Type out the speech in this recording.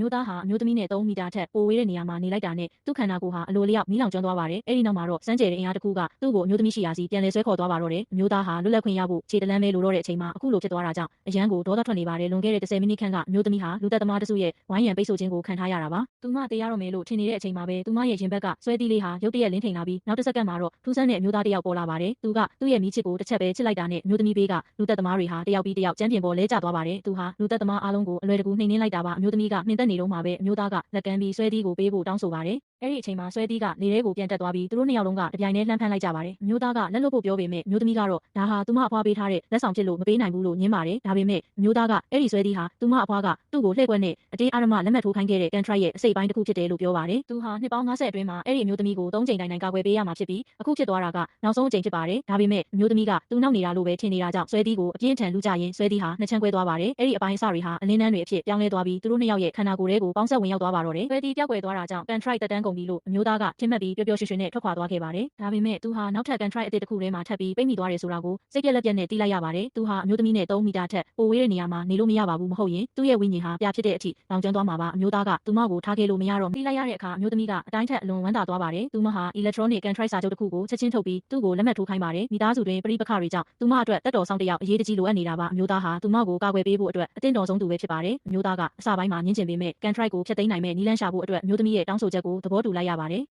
မျိုးသားဟာအမျိုးသမီးနဲ့3 မီတာထက်ပိုဝေးတဲ့နေရာမှာနေလိုက်တာနဲ့သူ့ခန္ဓာကိုယ်ဟာအလိုလျောက်မီးလောင်ကျွမ်းသွားပါတယ်။အဲ့ဒီနောက်မှာတော့စမ်းကြယ်တဲ့အင်အားတစ်ခုကသူ့ကိုအမျိုးသမီးရှိရာစီပြန်လည်ဆွဲခေါ်သွားပါတော့တယ်။အမျိုးသားဟာလွတ်လပ်ခွင့်ရဖို့ခြေတလန်းပဲလိုတော့တဲ့အချိန်မှာအခုလိုဖြစ်သွားတာကြောင့်အရန်ကိုဒေါသထွက်နေပါတယ်။လွန်ခဲ့တဲ့10 မိနစ်ခန့်ကအမျိုးသမီးဟာလူသက်သမားတစုရဲ့ဝိုင်းရံပိတ်ဆို့ခြင်းကိုခံထားရတာပါ။သူမတေးရတော့မယ်လို့ထင်နေတဲ့အချိန်မှာပဲသူမရဲ့ရင်ဘက်ကဆွဲသီးလေးဟာရုတ်တရက်လင်းထိန်လာပြီးနောက်တစ်စက္ကန့်မှာတော့ထူးဆန်းတဲ့အမျိုးသားတစ်ယောက်ပေါ်လာပါတယ်။သူကသူ့ရဲ့မိချစ်ကိုတစ်ချက်ပဲချစ်လိုက်တာနဲ့အမျိုးသမီးဘေးကလူသက်သမားတွေဟာတယောက်ပြီးတယောက်ကျမ်းပြင်ပေါ်လဲကျသွားပါတယ်။သူဟာလူသက်သမားအားလုံးကိုအလွယ်တကူနှိမ်နင်းလိုက်တာပါ။အမျိုးသမီးကနှင်သက်နေတော့မှပဲအမျိုးသားကလက်ကမ်းပြီးဆွဲသီးကိုပေးဖို့တောင်းဆိုပါတယ်။အဲ့ဒီအချိန်မှာဆွဲသီးကလေထဲကိုပြန်တက်သွားပြီးသူတို့နှစ်ယောက်လုံးကတပြိုင်တည်းလှမ်းဖမ်းလိုက်ကြပါတယ်။အမျိုးသားကလက်လွတ်ဖို့ပြောပေမဲ့အမျိုးသမီးကတော့ဒါဟာသူမအဖွားပေးထားတဲ့လက်ဆောင်ဖြစ်လို့မပေးနိုင်ဘူးလို့ညင်းပါတယ်။ဒါပေမဲ့အမျိုးသားကအဲ့ဒီဆွဲသီးဟာသူမအဖွားကသူ့ကိုလှည့်ကွက်နဲ့အတေးအာရမလက်မှတ်ထိုးခိုင်းခဲ့တဲ့ကန်ထရိုက်ရဲ့အစိပ်ပိုင်းတစ်ခုဖြစ်တယ်လို့ပြောပါတယ်။သူဟာနှစ်ပေါင်း50အတွင်းမှာအဲ့ဒီအမျိုးသမီးကို3 ကြိမ်တိုင်တိုင်ကာကွယ်ပေးရမှာဖြစ်ပြီးအခုဖြစ်သွားတာကနောက်ဆုံးအကြိမ်ဖြစ်ပါတယ်။ဒါပေမဲ့အမျိုးသမီးကသူနောက်နေတာလို့ပဲထင်နေတာကြောင့်ဆွဲသီးကိုအပြင်းထန်လူကြရင်ဆွဲသီးဟာနှစ်ချမ်းကွဲသွားပါတယ်။အဲ့ဒီအပိုင်းအစတွေဟာအလင်းနှန်းတွေအဖြစ်ပြောင်းလဲသွားပြီးသူတို့နှစ်ယောက်ရဲ့ခန္ဓာကိုယ်တွေကိုပေါင်းဆက်ဝင်ရောက်သွားပါတော့တယ်။ဆွဲသီးပြောက်ကွယ်သွားတာကြောင့်ကန်ထရိုက်တက်တန်းကုန်ပြီလို့အမျိုးသားကထင်မှတ်ပြီးပျော်ပျော်ရွှင်ရွှင်နဲ့ထွက်ခွာသွားခဲ့ပါတယ်။ဒါပေမဲ့သူဟာနောက်ထပ်ကန်ထရိုက်အသစ်တစ်ခုထဲမှာထပ်ပြီးပိတ်မိသွားတယ်ဆိုတာကိုစိတ်ပြက်လက်ပြက်နဲ့သိလိုက်ရပါတယ်။သူဟာအမျိုးသမီးနဲ့3 မီတာထက်ပိုဝေးတဲ့နေရာမှာနေလို့မရပါဘူးမဟုတ်ရင်သူ့ရဲ့ဝိညာဉ်ဟာပြဖြစ်တဲ့အထိလောင်ကျွမ်းသွားမှာပါ။အမျိုးသားကသူမကိုထားခဲ့လို့မရတော့သိလိုက်ရတဲ့အခါအမျိုးသမီးကအတိုင်းထက်အလွန်ဝမ်းသာသွားပါတယ်။သူမဟာ electronic control စာချုပ်တစ်ခုကိုချက်ချင်းထုတ်ပြီးသူ့ကိုလက်မှတ်ထိုးခိုင်းပါတယ်။မိသားစုတွင်ပရိပခတွေကြောင့်သူမအတွက်တက်တော်ဆောင်တစ်ယောက်အရေးတကြီးလိုအပ်နေတာပါ။အမျိုးသားဟာသူမကိုကာကွယ်ပေးဖို့အတွက်အသင့်တော်ဆုံးသူပဲဖြစ်ပါတယ်။အမျိုးသားကအစပိုင်းမှာညှင်းချင်ပေမဲ့ control ကိုဖျက်သိမ်းနိုင်မဲ့နည်းလမ်းရှာဖို့အတွက်အမျိုးသမီးရဲ့တောင်းဆိုချက်ကိုသဘောတူလိုက်ရပါတယ်။